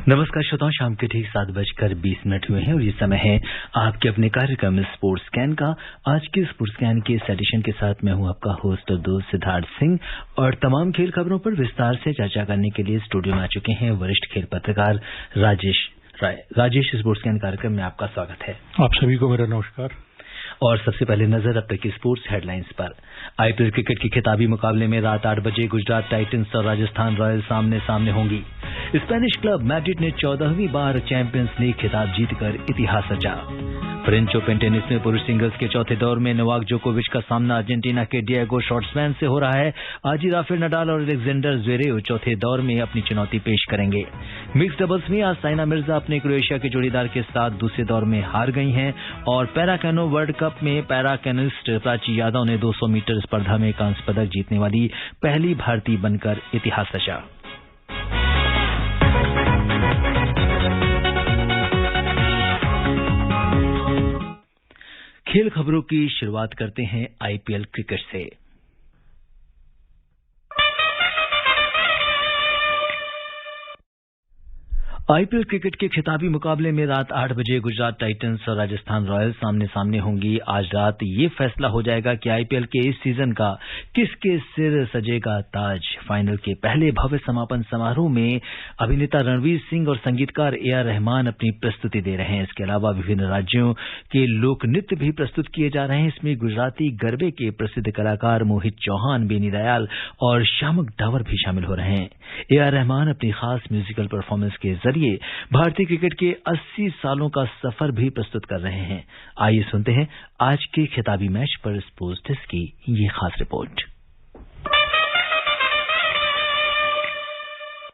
नमस्कार श्रोताओं, शाम के ठीक 7:20 हुए हैं और ये समय है आपके अपने कार्यक्रम स्पोर्ट्स स्कैन का। आज के स्पोर्ट्स स्कैन के इस एडिशन के साथ मैं हूं आपका होस्ट और दोस्त सिद्धार्थ सिंह और तमाम खेल खबरों पर विस्तार से चर्चा करने के लिए स्टूडियो में आ चुके हैं वरिष्ठ खेल पत्रकार राजेश राय। राजेश, स्पोर्ट्स स्कैन कार्यक्रम में आपका स्वागत है। आप सभी को मेरा नमस्कार। और सबसे पहले नजर अब तक की स्पोर्ट्स हेडलाइंस पर। आईपीएल क्रिकेट के खिताबी मुकाबले में रात 8 बजे गुजरात टाइटंस और राजस्थान रॉयल्स आमने सामने होंगी। स्पेनिश क्लब मैड्रिड ने 14वीं बार चैंपियंस लीग खिताब जीतकर इतिहास रचा। फ्रेंच ओपन टेनिस में पुरुष सिंगल्स के चौथे दौर में नोवाक जोकोविच का सामना अर्जेंटीना के डिएगो शॉर्ट्समैन से हो रहा है। आज ही राफेल नडाल और अलेक्जेंडर ज़्वेरेव चौथे दौर में अपनी चुनौती पेश करेंगे। मिक्स डबल्स में आज साइना मिर्जा अपने क्रोएशिया के जोड़ीदार के साथ दूसरे दौर में हार गई हैं और पैरा कैनो वर्ल्ड कप में पैरा कैनिस्ट प्राची यादव ने 200 मीटर स्पर्धा में कांस्य पदक जीतने वाली पहली भारतीय बनकर इतिहास रचा। खेल खबरों की शुरुआत करते हैं आईपीएल क्रिकेट से। आईपीएल क्रिकेट के खिताबी मुकाबले में रात 8 बजे गुजरात टाइटंस और राजस्थान रॉयल्स आमने सामने होंगी। आज रात ये फैसला हो जाएगा कि आईपीएल के इस सीजन का किसके सिर सजेगा ताज। फाइनल के पहले भव्य समापन समारोह में अभिनेता रणवीर सिंह और संगीतकार ए.आर. रहमान अपनी प्रस्तुति दे रहे हैं। इसके अलावा विभिन्न राज्यों के लोक नृत्य भी प्रस्तुत किए जा रहे हैं। इसमें गुजराती गरबे के प्रसिद्ध कलाकार मोहित चौहान, बेनी दयाल और शामक डावर भी शामिल हो रहे हैं। ए.आर. रहमान अपनी खास म्यूजिकल परफॉर्मेंस के जरिए भारतीय क्रिकेट के 80 सालों का सफर भी प्रस्तुत कर रहे हैं। आइए सुनते हैं आज के खिताबी मैच पर स्पोर्ट्स डेस्क की ये खास रिपोर्ट।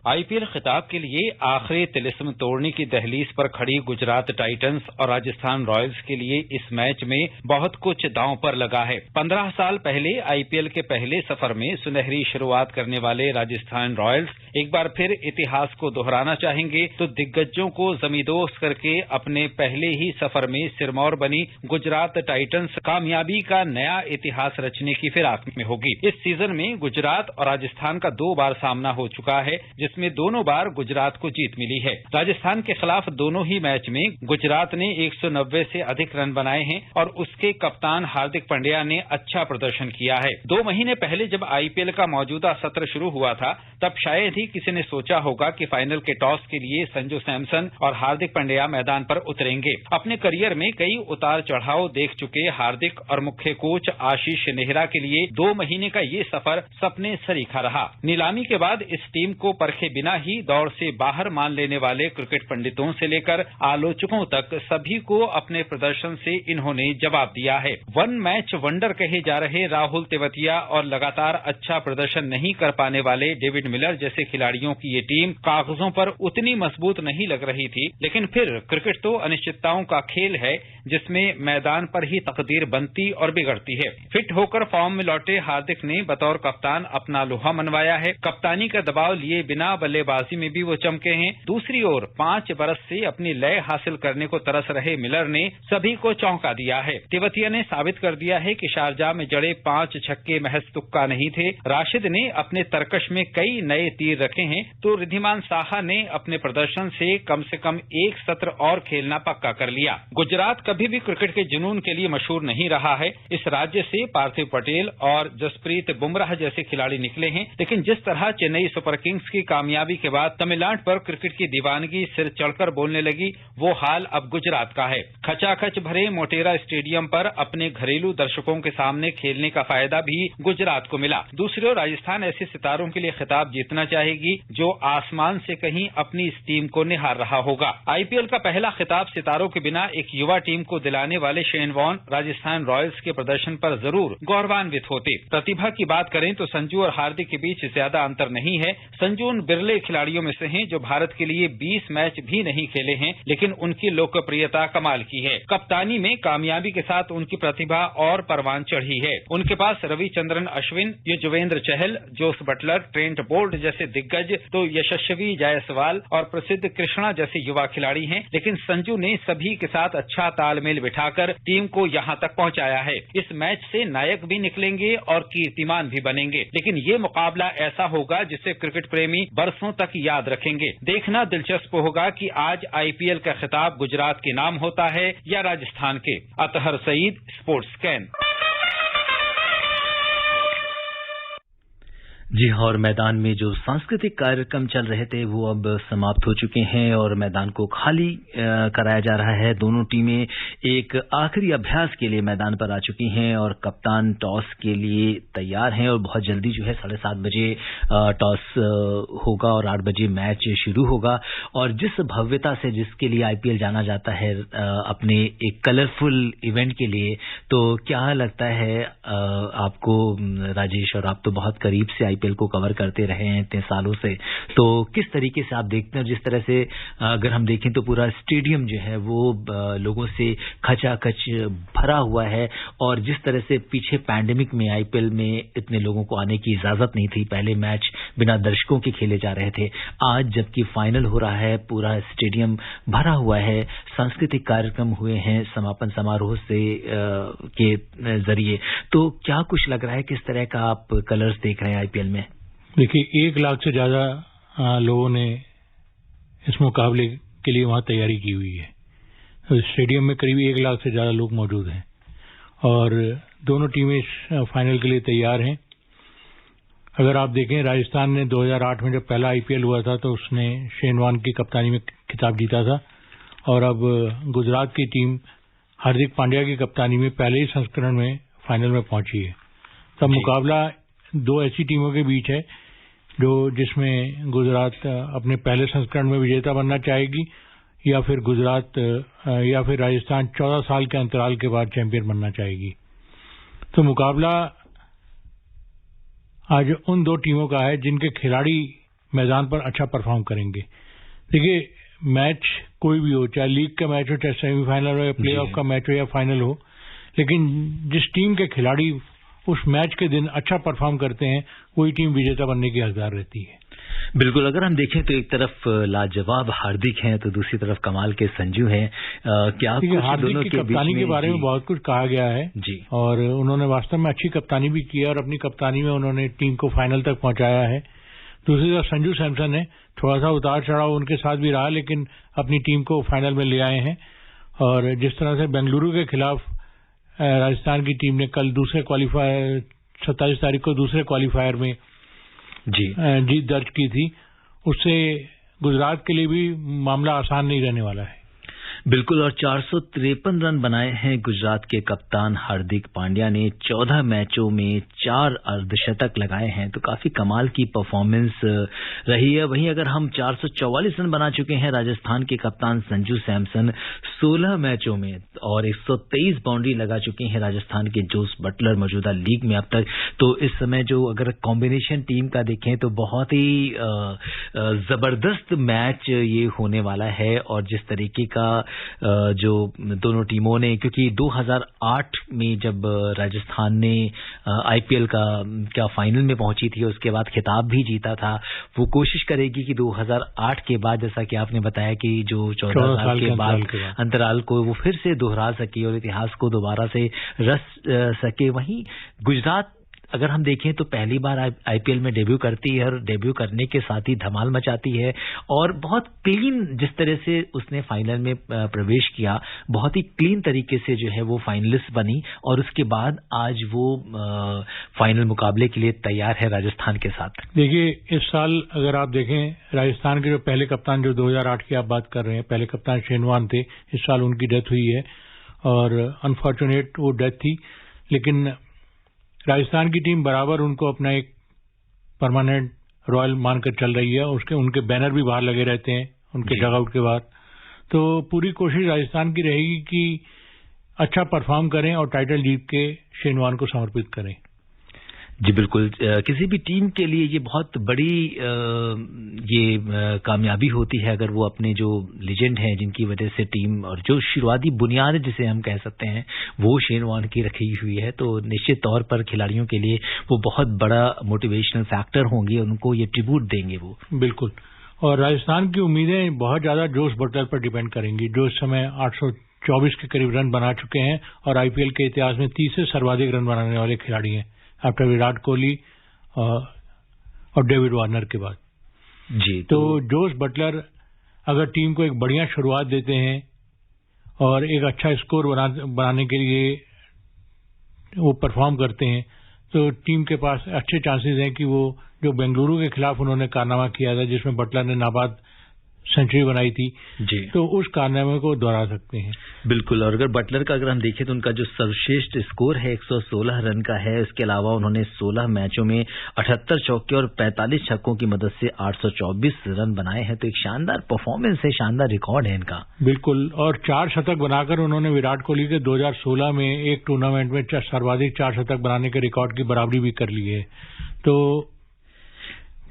आईपीएल खिताब के लिए आखिरी तिलिस्म तोड़ने की दहलीज पर खड़ी गुजरात टाइटंस और राजस्थान रॉयल्स के लिए इस मैच में बहुत कुछ दांव पर लगा है। 15 साल पहले आईपीएल के पहले सफर में सुनहरी शुरुआत करने वाले राजस्थान रॉयल्स एक बार फिर इतिहास को दोहराना चाहेंगे तो दिग्गजों को जमींदोज करके अपने पहले ही सफर में सिरमौर बनी गुजरात टाइटंस कामयाबी का नया इतिहास रचने की फिराक में होगी। इस सीजन में गुजरात और राजस्थान का 2 बार सामना हो चुका है, जिसमें दोनों बार गुजरात को जीत मिली है। राजस्थान के खिलाफ दोनों ही मैच में गुजरात ने 190 से अधिक रन बनाए हैं और उसके कप्तान हार्दिक पांड्या ने अच्छा प्रदर्शन किया है। 2 महीने पहले जब आईपीएल का मौजूदा सत्र शुरू हुआ था तब शायद ही किसी ने सोचा होगा कि फाइनल के टॉस के लिए संजू सैमसन और हार्दिक पांड्या मैदान पर उतरेंगे। अपने करियर में कई उतार चढ़ाव देख चुके हार्दिक और मुख्य कोच आशीष नेहरा के लिए 2 महीने का ये सफर सपने सरीखा रहा। नीलामी के बाद इस टीम को परखे बिना ही दौड़ से बाहर मान लेने वाले क्रिकेट पंडितों से लेकर आलोचकों तक सभी को अपने प्रदर्शन से इन्होंने जवाब दिया है। 1 मैच वंडर कहे जा रहे राहुल तेवतिया और लगातार अच्छा प्रदर्शन नहीं कर पाने वाले डेविड मिलर जैसे खिलाड़ियों की ये टीम कागजों पर उतनी मजबूत नहीं लग रही थी, लेकिन फिर क्रिकेट तो अनिश्चितताओं का खेल है जिसमें मैदान पर ही तकदीर बनती और बिगड़ती है। फिट होकर फॉर्म में लौटे हार्दिक ने बतौर कप्तान अपना लोहा मनवाया है। कप्तानी का दबाव लिए बिना बल्लेबाजी में भी वो चमके हैं। दूसरी ओर 5 बरस से अपनी लय हासिल करने को तरस रहे मिलर ने सभी को चौंका दिया है। तेवतिया ने साबित कर दिया है कि शारजाह में जड़े 5 छक्के महज तुक्का नहीं थे। राशिद ने अपने तरकश में कई नए तीर रखे हैं तो रिद्धिमान साहा ने अपने प्रदर्शन से कम 1 सत्र और खेलना पक्का कर लिया। गुजरात कभी भी क्रिकेट के जुनून के लिए मशहूर नहीं रहा है। इस राज्य से पार्थिव पटेल और जसप्रीत बुमराह जैसे खिलाड़ी निकले हैं, लेकिन जिस तरह चेन्नई सुपर किंग्स की कामयाबी के बाद तमिलनाडु पर क्रिकेट की दीवानगी सिर चढ़कर बोलने लगी, वो हाल अब गुजरात का है। खचाखच भरे मोटेरा स्टेडियम पर अपने घरेलू दर्शकों के सामने खेलने का फायदा भी गुजरात को मिला। दूसरी ओर राजस्थान ऐसे सितारों के लिए खिताब जीतना चाहेगी जो आसमान से कहीं अपनी इस टीम को निहार रहा होगा। आईपीएल का पहला खिताब सितारों के बिना एक युवा टीम को दिलाने वाले शेन वॉर्न राजस्थान रॉयल्स के प्रदर्शन पर जरूर गौरवान्वित होते। प्रतिभा की बात करें तो संजू और हार्दिक के बीच ज्यादा अंतर नहीं है। संजू उन बिरले खिलाड़ियों में से हैं जो भारत के लिए 20 मैच भी नहीं खेले हैं, लेकिन उनकी लोकप्रियता कमाल की है। कप्तानी में कामयाबी के साथ उनकी प्रतिभा और परवान चढ़ी है। उनके पास Ravichandran Ashwin, Yuzvendra Chahal, Jos Buttler, Trent Boult जैसे दिग्गज तो यशस्वी जायसवाल और प्रसिद्ध कृष्णा जैसे युवा खिलाड़ी हैं, लेकिन संजू ने सभी के साथ अच्छा तालमेल बिठाकर टीम को यहां तक पहुंचाया है। इस मैच से नायक भी निकलेंगे और कीर्तिमान भी बनेंगे, लेकिन ये मुकाबला ऐसा होगा जिससे क्रिकेट प्रेमी बरसों तक याद रखेंगे। देखना दिलचस्प होगा कि आज आईपीएल का खिताब गुजरात के नाम होता है या राजस्थान के। Athar Saeed, sports scan. जी हाँ, और मैदान में जो सांस्कृतिक कार्यक्रम चल रहे थे वो अब समाप्त हो चुके हैं और मैदान को खाली कराया जा रहा है। दोनों टीमें एक आखिरी अभ्यास के लिए मैदान पर आ चुकी हैं और कप्तान टॉस के लिए तैयार हैं और बहुत जल्दी जो है 7:30 बजे टॉस होगा और 8 बजे मैच शुरू होगा। और जिस भव्यता से जिसके लिए आईपीएल जाना जाता है अपने एक कलरफुल इवेंट के लिए, तो क्या लगता है आपको राजेश, और आप तो बहुत करीब से आईपीएल को कवर करते रहे हैं इतने सालों से, तो किस तरीके से आप देखते हैं? जिस तरह से अगर हम देखें तो पूरा स्टेडियम जो है वो लोगों से खचाखच भरा हुआ है और जिस तरह से पीछे पैंडेमिक में आईपीएल में इतने लोगों को आने की इजाजत नहीं थी, पहले मैच बिना दर्शकों के खेले जा रहे थे, आज जबकि फाइनल हो रहा है पूरा स्टेडियम भरा हुआ है, सांस्कृतिक कार्यक्रम हुए हैं समापन समारोह से के जरिए, तो क्या कुछ लग रहा है, किस तरह का आप कलर्स देख रहे हैं आईपीएल में? देखिए, 1 लाख से ज्यादा लोगों ने इस मुकाबले के लिए वहां तैयारी की हुई है। तो स्टेडियम में करीब 1 लाख से ज्यादा लोग मौजूद हैं और दोनों टीमें फाइनल के लिए तैयार हैं। अगर आप देखें, राजस्थान ने 2008 में जब पहला आईपीएल हुआ था तो उसने शेन वॉर्न की कप्तानी में खिताब जीता था और अब गुजरात की टीम हार्दिक पांड्या की कप्तानी में पहले ही संस्करण में फाइनल में पहुंची है। तब मुकाबला 2 ऐसी टीमों के बीच है जिसमें गुजरात अपने पहले संस्करण में विजेता बनना चाहेगी या फिर राजस्थान 14 साल के अंतराल के बाद चैंपियन बनना चाहेगी। तो मुकाबला आज उन 2 टीमों का है जिनके खिलाड़ी मैदान पर अच्छा परफॉर्म करेंगे। देखिए, मैच कोई भी हो, चाहे लीग का मैच हो, चाहे सेमीफाइनल हो या प्लेऑफ का मैच हो या फाइनल हो, लेकिन जिस टीम के खिलाड़ी उस मैच के दिन अच्छा परफॉर्म करते हैं वही टीम विजेता बनने की हकदार रहती है। बिल्कुल, अगर हम देखें तो एक तरफ लाजवाब हार्दिक हैं तो दूसरी तरफ कमाल के संजू हैं। क्या हार्दिक की कप्तानी के बारे में बहुत कुछ कहा गया है जी, और उन्होंने वास्तव में अच्छी कप्तानी भी की है और अपनी कप्तानी में उन्होंने टीम को फाइनल तक पहुंचाया है। दूसरी तरफ संजू सैमसन है, थोड़ा सा उतार चढ़ाव उनके साथ भी रहा लेकिन अपनी टीम को फाइनल में ले आए हैं। और जिस तरह से बेंगलुरु के खिलाफ राजस्थान की टीम ने कल दूसरे क्वालिफायर 27 तारीख को दूसरे क्वालिफायर में जीत दर्ज की थी, उससे गुजरात के लिए भी मामला आसान नहीं रहने वाला है। बिल्कुल, और 453 रन बनाए हैं गुजरात के कप्तान हार्दिक पांड्या ने। 14 मैचों में 4 अर्धशतक लगाए हैं, तो काफी कमाल की परफॉर्मेंस रही है। वहीं अगर हम 444 रन बना चुके हैं राजस्थान के कप्तान संजू सैमसन 16 मैचों में, और 123 बाउंड्री लगा चुके हैं राजस्थान के जोस बटलर मौजूदा लीग में अब तक। तो इस समय जो अगर कॉम्बिनेशन टीम का देखें तो बहुत ही जबरदस्त मैच ये होने वाला है। और जिस तरीके का जो दोनों टीमों ने, क्योंकि 2008 में जब राजस्थान ने आईपीएल का फाइनल में पहुंची थी, उसके बाद खिताब भी जीता था, वो कोशिश करेगी कि 2008 के बाद, जैसा कि आपने बताया कि जो 14 साल के बाद अंतराल को वो फिर से दोहरा सके और इतिहास को दोबारा से रच सके। वहीं गुजरात अगर हम देखें तो पहली बार आईपीएल में डेब्यू करती है और डेब्यू करने के साथ ही धमाल मचाती है और बहुत क्लीन, जिस तरह से उसने फाइनल में प्रवेश किया, बहुत ही क्लीन तरीके से जो है वो फाइनलिस्ट बनी और उसके बाद आज वो फाइनल मुकाबले के लिए तैयार है राजस्थान के साथ। देखिए, इस साल अगर आप देखें, राजस्थान के जो पहले कप्तान जो 2008 की आप बात कर रहे हैं, पहले कप्तान शेन वॉर्न थे, इस साल उनकी डेथ हुई है और अनफॉर्चुनेट वो डेथ थी, लेकिन राजस्थान की टीम बराबर उनको अपना एक परमानेंट रॉयल मानकर चल रही है। उनके बैनर भी बाहर लगे रहते हैं उनके डगआउट के बाद। तो पूरी कोशिश राजस्थान की रहेगी कि अच्छा परफॉर्म करें और टाइटल जीत के शेन वॉर्न को समर्पित करें। जी बिल्कुल, किसी भी टीम के लिए ये बहुत बड़ी कामयाबी होती है अगर वो अपने जो लीजेंड हैं, जिनकी वजह से टीम और जो शुरुआती बुनियाद जिसे हम कह सकते हैं वो शेन वॉर्न की रखी हुई है, तो निश्चित तौर पर खिलाड़ियों के लिए वो बहुत बड़ा मोटिवेशनल फैक्टर होंगे, उनको ये ट्रिब्यूट देंगे वो। बिल्कुल, और राजस्थान की उम्मीदें बहुत ज्यादा जोस बटलर पर डिपेंड करेंगी, जो इस समय 824 के करीब रन बना चुके हैं और आईपीएल के इतिहास में तीसरे सर्वाधिक रन बनाने वाले खिलाड़ी हैं आफ्टर विराट कोहली और डेविड वार्नर के बाद। जी। तो जोस बटलर अगर टीम को एक बढ़िया शुरुआत देते हैं और एक अच्छा स्कोर बनाने के लिए वो परफॉर्म करते हैं तो टीम के पास अच्छे चांसेस हैं कि वो जो बेंगलुरु के खिलाफ उन्होंने कारनामा किया था जिसमें बटलर ने नाबाद सेंचुरी बनाई थी जी, तो उस कारनामे को दोहरा सकते हैं। बिल्कुल। और अगर बटलर का अगर हम देखें तो उनका जो सर्वश्रेष्ठ स्कोर है 116 रन का है। इसके अलावा उन्होंने 16 मैचों में 78 चौके और 45 छक्कों की मदद से 824 रन बनाए हैं। तो एक शानदार परफॉर्मेंस है, शानदार रिकॉर्ड है इनका। बिल्कुल। और 4 शतक बनाकर उन्होंने विराट कोहली के 2016 में एक टूर्नामेंट में सर्वाधिक 4 शतक बनाने के रिकॉर्ड की बराबरी भी कर ली है। तो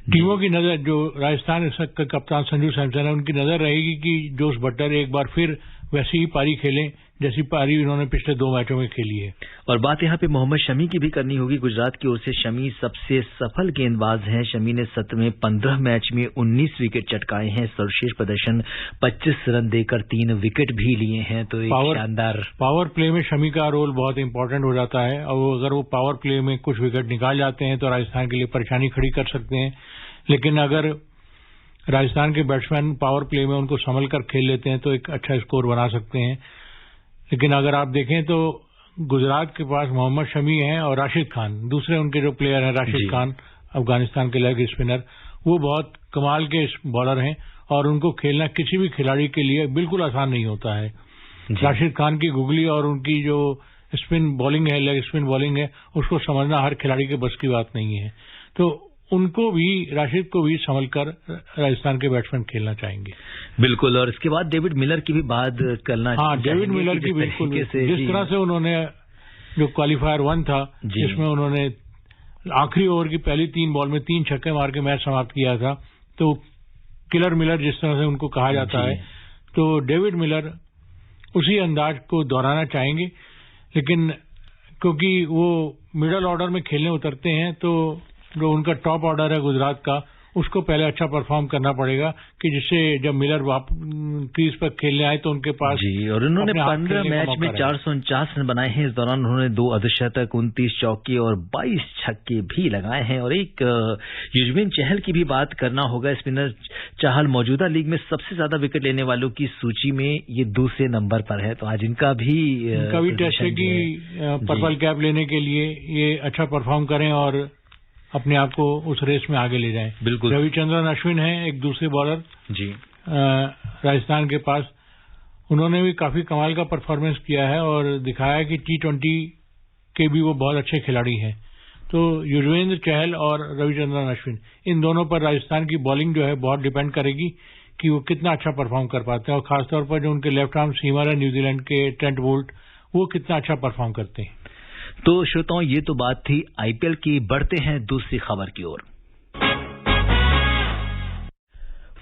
टीमों की नजर, जो राजस्थान का कप्तान संजू सैमसन है, उनकी नजर रहेगी कि जोस बटलर एक बार फिर वैसी ही पारी खेलें जैसी पारी इन्होंने पिछले 2 मैचों में खेली है। और बात यहाँ पे मोहम्मद शमी की भी करनी होगी। गुजरात की ओर से शमी सबसे सफल गेंदबाज हैं। शमी ने सत्र में 15 मैच में 19 विकेट चटकाए हैं। सर्वश्रेष्ठ प्रदर्शन 25 रन देकर 3 विकेट भी लिए हैं। तो एक शानदार पावर प्ले में शमी का रोल बहुत इंपॉर्टेंट हो जाता है और अगर वो पावर प्ले में कुछ विकेट निकाल जाते हैं तो राजस्थान के लिए परेशानी खड़ी कर सकते हैं। लेकिन अगर राजस्थान के बैट्समैन पावर प्ले में उनको संभल कर खेल लेते हैं तो एक अच्छा स्कोर बना सकते हैं। लेकिन अगर आप देखें तो गुजरात के पास मोहम्मद शमी हैं और राशिद खान, दूसरे उनके जो प्लेयर हैं राशिद खान, अफगानिस्तान के लेग स्पिनर, वो बहुत कमाल के बॉलर हैं और उनको खेलना किसी भी खिलाड़ी के लिए बिल्कुल आसान नहीं होता है। राशिद खान की गुगली और उनकी जो स्पिन बॉलिंग है, लेग स्पिन बॉलिंग है, उसको समझना हर खिलाड़ी के बस की बात नहीं है। तो उनको भी, राशिद को भी संभल कर राजस्थान के बैट्समैन खेलना चाहेंगे। बिल्कुल। और इसके बाद डेविड मिलर की भी बात करना। हाँ, डेविड मिलर की बिल्कुल, जिस तरह से उन्होंने जो क्वालिफायर 1 था जिसमें उन्होंने आखिरी ओवर की पहली 3 बॉल में 3 छक्के मार के मैच समाप्त किया था, तो किलर मिलर जिस तरह से उनको कहा जाता है, तो डेविड मिलर उसी अंदाज को दोहराना चाहेंगे। लेकिन क्योंकि वो मिडिल ऑर्डर में खेलने उतरते हैं तो जो उनका टॉप ऑर्डर है गुजरात का, उसको पहले अच्छा परफॉर्म करना पड़ेगा कि जिससे जब मिलर क्रीज पर खेलने आए तो उनके पास जी। और उन्होंने 15 मैच में 449 रन बनाए हैं। इस दौरान उन्होंने 2 अर्धशतक, 29 चौके और 22 छक्के भी लगाए हैं। और एक युजवेंद्र चहल की भी बात करना होगा। स्पिनर चहल मौजूदा लीग में सबसे ज्यादा विकेट लेने वालों की सूची में ये दूसरे नंबर पर है। तो आज इनका भी टेस्ट है कि पर्पल कैप लेने के लिए ये अच्छा परफॉर्म करें और अपने आप को उस रेस में आगे ले जाएं। बिल्कुल। रविचंद्रन अश्विन हैं एक दूसरे बॉलर जी राजस्थान के पास। उन्होंने भी काफी कमाल का परफॉर्मेंस किया है और दिखाया कि T20 के भी वो बहुत अच्छे खिलाड़ी हैं। तो युजवेंद्र चहल और रविचंद्रन अश्विन, इन दोनों पर राजस्थान की बॉलिंग जो है बहुत डिपेंड करेगी कि वो कितना अच्छा परफॉर्म कर पाते हैं। और खासतौर पर जो उनके लेफ्ट आर्म सीमर है न्यूजीलैंड के ट्रेंट बोल्ट, वो कितना अच्छा परफॉर्म करते हैं। तो श्रोताओं, ये तो बात थी आईपीएल की। बढ़ते हैं दूसरी खबर की ओर।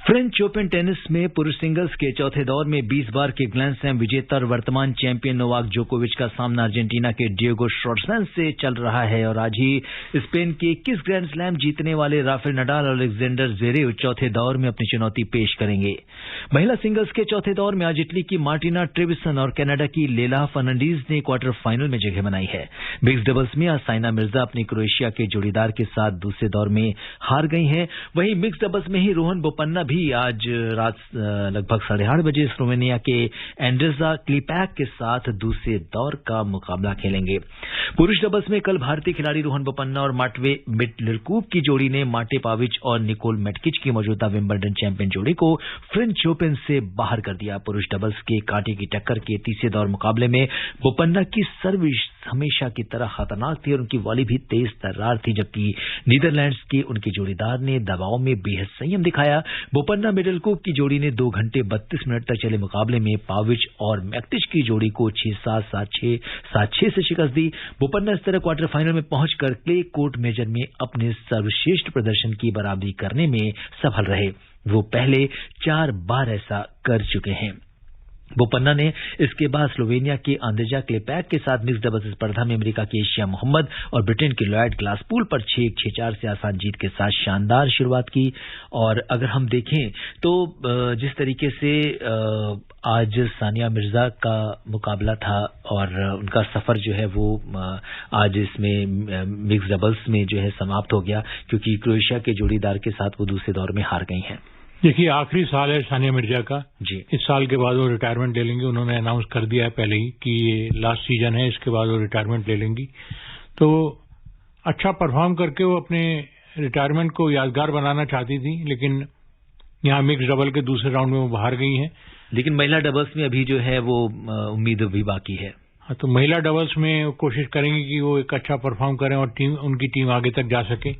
फ्रेंच ओपन टेनिस में पुरुष सिंगल्स के चौथे दौर में 20 बार के ग्रैंड स्लैम विजेता और वर्तमान चैंपियन नोवाक जोकोविच का सामना अर्जेंटीना के डिएगो श्वार्ट्जमैन से चल रहा है। और आज ही स्पेन के 21 ग्रैंड स्लैम जीतने वाले राफेल नडाल और अलेक्जेंडर ज़वेरेव चौथे दौर में अपनी चुनौती पेश करेंगे। महिला सिंगल्स के चौथे दौर में आज इटली की मार्टिना ट्रेविसन और कनाडा की लेला फर्नांडीज ने क्वार्टर फाइनल में जगह बनाई है। मिक्स्ड डबल्स में आज साइना मिर्जा अपनी क्रोएशिया के जोड़ीदार के साथ दूसरे दौर में हार गई हैं। वहीं मिक्स्ड डबल्स में ही रोहन बोपन्ना भी आज रात लगभग 8:30 बजे स्लोवेनिया के एंड्रेजा क्लिपैक के साथ दूसरे दौर का मुकाबला खेलेंगे। पुरुष डबल्स में कल भारतीय खिलाड़ी रोहन बोपन्ना और माटवे मिटलिरकूप की जोड़ी ने माटे पाविच और निकोल मेटकिच की मौजूदा विंबलडन चैंपियन जोड़ी को फ्रेंच ओपन से बाहर कर दिया। पुरुष डबल्स के कांटे की टक्कर के तीसरे दौर मुकाबले में बोपन्ना की सर्विस हमेशा की तरह खतरनाक थी और उनकी वॉली भी तेज तर्रार थी, जबकि नीदरलैंड्स के उनके जोड़ीदार ने दबाव में बेहद संयम दिखाया। बोपन्ना मिडलकूप की जोड़ी ने 2 घंटे 32 मिनट तक चले मुकाबले में पाविच और मैक्टिच की जोड़ी को 6-7, 7-6, 7-6 से शिकस्त दी। बोपन्ना इस तरह क्वार्टर फाइनल में पहुंचकर क्ले कोर्ट मेजर में अपने सर्वश्रेष्ठ प्रदर्शन की बराबरी करने में सफल रहे। वो पहले 4 बार ऐसा कर चुके हैं। बोपन्ना ने इसके बाद स्लोवेनिया के आंद्रेजा क्लेपैक के साथ मिक्स डबल्स स्पर्धा में अमेरिका के एशिया मोहम्मद और ब्रिटेन के लॉयड ग्लासपूल पर 6-1, 6-4 से आसान जीत के साथ शानदार शुरुआत की। और अगर हम देखें तो जिस तरीके से आज सानिया मिर्जा का मुकाबला था और उनका सफर जो है वो आज इसमें मिक्स डबल्स में जो है समाप्त हो गया, क्योंकि क्रोएशिया के जोड़ीदार के साथ वो दूसरे दौर में हार गई हैं। देखिए, आखिरी साल है सानिया मिर्जा का जी। इस साल के बाद वो रिटायरमेंट ले लेंगी। उन्होंने अनाउंस कर दिया है पहले ही कि ये लास्ट सीजन है, इसके बाद वो रिटायरमेंट ले लेंगी। तो अच्छा परफॉर्म करके वो अपने रिटायरमेंट को यादगार बनाना चाहती थी, लेकिन यहाँ मिक्स डबल के दूसरे राउंड में वो बाहर गई हैं। लेकिन महिला डबल्स में अभी जो है वो उम्मीद भी बाकी है। हाँ, तो महिला डबल्स में कोशिश करेंगे कि वो एक अच्छा परफॉर्म करें और उनकी टीम आगे तक जा सके।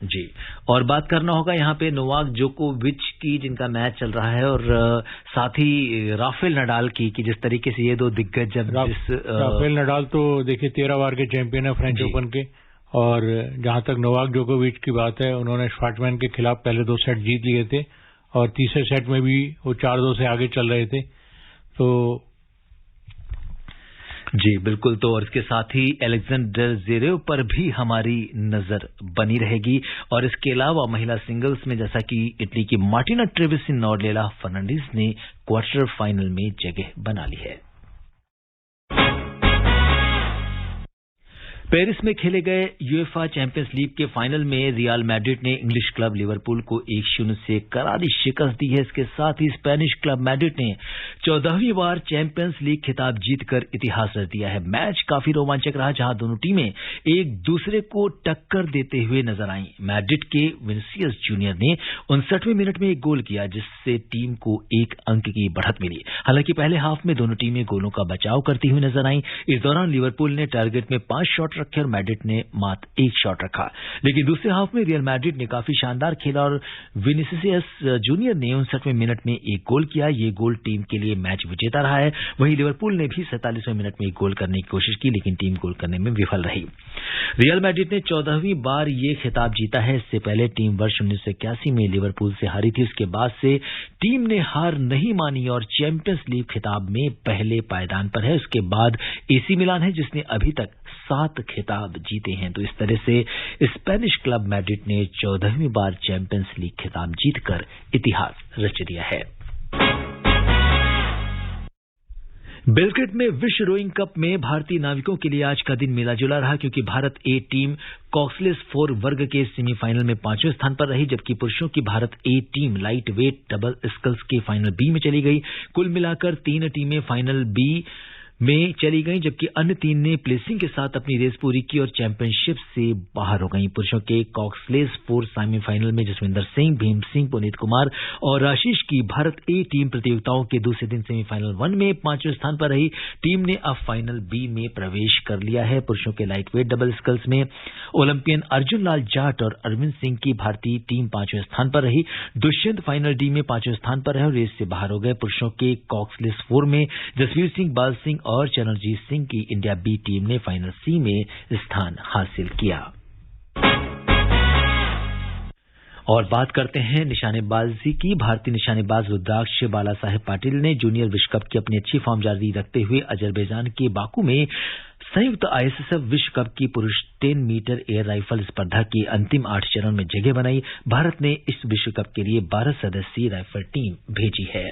जी। और बात करना होगा यहाँ पे नोवाक जोकोविच की, जिनका मैच चल रहा है, और साथ ही राफेल नडाल की, कि जिस तरीके से ये दो दिग्गज जब राफेल नडाल तो देखिए 13 बार के चैंपियन है फ्रेंच ओपन के। और जहां तक नोवाक जोकोविच की बात है, उन्होंने श्वार्ट्जमैन के खिलाफ पहले 2 सेट जीत लिए थे और तीसरे सेट में भी वो 4-2 से आगे चल रहे थे। तो जी बिल्कुल। तो और इसके साथ ही अलेक्जेंडर ज़वेरेव पर भी हमारी नजर बनी रहेगी। और इसके अलावा महिला सिंगल्स में जैसा कि इटली की मार्टिना ट्रेविसिन और लेला फर्नांडीज ने क्वार्टर फाइनल में जगह बना ली है। पेरिस में खेले गए यूएफए चैंपियंस लीग के फाइनल में रियल मैड्रिड ने इंग्लिश क्लब लिवरपूल को 1-0 से करारी शिकस्त दी है। इसके साथ ही स्पेनिश क्लब मैड्रिड ने 14वीं बार चैंपियंस लीग खिताब जीतकर इतिहास रच दिया है। मैच काफी रोमांचक रहा, जहां दोनों टीमें एक दूसरे को टक्कर देते हुए नजर आईं। मैड्रिड के विनिसियस जूनियर ने 59वें मिनट में एक गोल किया, जिससे टीम को 1 अंक की बढ़त मिली। हालांकि पहले हाफ में दोनों टीमें गोलों का बचाव करती हुई नजर आईं। इस दौरान लिवरपूल ने टारगेट में 5 शॉट रखे और मैड्रिड ने मात्र 1 शॉट रखा। लेकिन दूसरे हाफ में रियल मैड्रिड ने काफी शानदार खेला और विनिसियस जूनियर ने 59वें मिनट में एक गोल किया। ये गोल टीम के लिए मैच विजेता रहा है। वहीं लिवरपूल ने भी 47वें मिनट में एक गोल करने की कोशिश की, लेकिन टीम गोल करने में विफल रही। रियल मैड्रिड ने 14वीं बार ये खिताब जीता है। इससे पहले टीम वर्ष 1981 में लिवरपूल से हारी थी। उसके बाद से टीम ने हार नहीं मानी और चैंपियंस लीग खिताब में पहले पायदान पर है। उसके बाद एसी मिलान है, जिसने अभी तक 7 खिताब जीते हैं। तो इस तरह से स्पेनिश क्लब मैड्रिड ने 14वीं बार चैंपियंस लीग खिताब जीतकर इतिहास रच दिया है। बेलग्रेड में विश्व रोइंग कप में भारतीय नाविकों के लिए आज का दिन मिला जुला रहा, क्योंकि भारत ए टीम कॉक्सलेस 4 वर्ग के सेमीफाइनल में 5वें स्थान पर रही, जबकि पुरुषों की Bharat A team lightweight double sculls के फाइनल बी में चली गई। कुल मिलाकर 3 टीमें फाइनल बी में चली गई, जबकि अन्य 3 ने प्लेसिंग के साथ अपनी रेस पूरी की और चैंपियनशिप से बाहर हो गई। पुरुषों के कॉक्सलेस 4 सेमीफाइनल में जसविंदर सिंह, भीम सिंह, पुनीत कुमार और आशीष की भारत ए टीम प्रतियोगिताओं के दूसरे दिन सेमीफाइनल 1 में 5वें स्थान पर रही। टीम ने अब फाइनल बी में प्रवेश कर लिया है। पुरुषों के लाइट वेट डबल स्कल्स में ओलंपियन अर्जुन लाल जाट और अरविंद सिंह की भारतीय टीम 5वें स्थान पर रही। दुष्यंत फाइनल डी में 5वें स्थान पर रहे और रेस से बाहर हो गए। पुरुषों के कॉक्सलेस 4 में जसवीर सिंह, बाल सिंह और चरणजीत सिंह की इंडिया बी टीम ने फाइनल सी में स्थान हासिल किया। और बात करते हैं निशानेबाजी की। भारतीय निशानेबाज रुद्राक्ष बाला साहेब पाटिल ने जूनियर विश्व कप की अपनी अच्छी फॉर्म जारी रखते हुए अजरबैजान के बाकू में संयुक्त आईएसएसएफ विश्व कप की पुरुष 10 मीटर एयर राइफल स्पर्धा के अंतिम 8 चरण में जगह बनाई। भारत ने इस विश्व कप के लिए 12 सदस्यीय राइफल टीम भेजी है।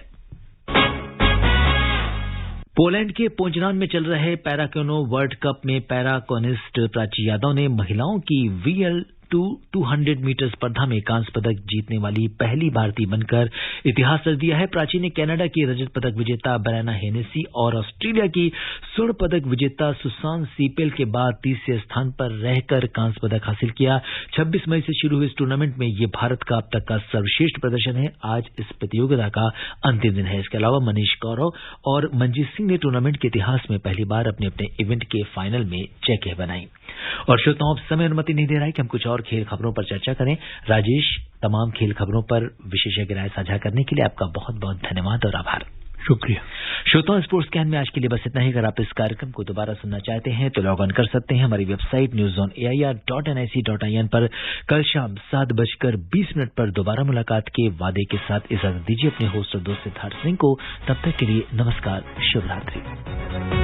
पोलैंड के पोजनान में चल रहे पैराकैनो वर्ल्ड कप में पैराकोनिस्ट प्राची यादव ने महिलाओं की VL 200 मीटर स्पर्धा में कांस्य पदक जीतने वाली पहली भारतीय बनकर इतिहास रच दिया है। प्राची ने कनाडा की रजत पदक विजेता ब्रायना हेनेसी और ऑस्ट्रेलिया की स्वर्ण पदक विजेता सुसान सीपेल के बाद तीसरे स्थान पर रहकर कांस्य पदक हासिल किया। 26 मई से शुरू हुए इस टूर्नामेंट में यह भारत का अब तक का सर्वश्रेष्ठ प्रदर्शन है। आज इस प्रतियोगिता का अंतिम दिन है। इसके अलावा मनीष गौरव और मनजीत सिंह ने टूर्नामेंट के इतिहास में पहली बार अपने अपने इवेंट के फाइनल में जगह बनाई। और श्रोताओं, अब समय अनुमति नहीं दे रहा है कि हम कुछ और खेल खबरों पर चर्चा करें। राजेश, तमाम खेल खबरों पर विशेषज्ञ राय साझा करने के लिए आपका बहुत बहुत धन्यवाद और आभार। शुक्रिया। श्रोताओं, स्पोर्ट्स कैन में आज के लिए बस इतना ही। अगर आप इस कार्यक्रम को दोबारा सुनना चाहते हैं तो लॉग ऑन कर सकते हैं हमारी वेबसाइट newzoneair.nic.in पर। कल शाम 7:20 पर दोबारा मुलाकात के वादे के साथ इजाजत दीजिए अपने होस्ट और दोस्त सिद्धार्थ सिंह को। तब तक के लिए नमस्कार, शुभ रात्रि।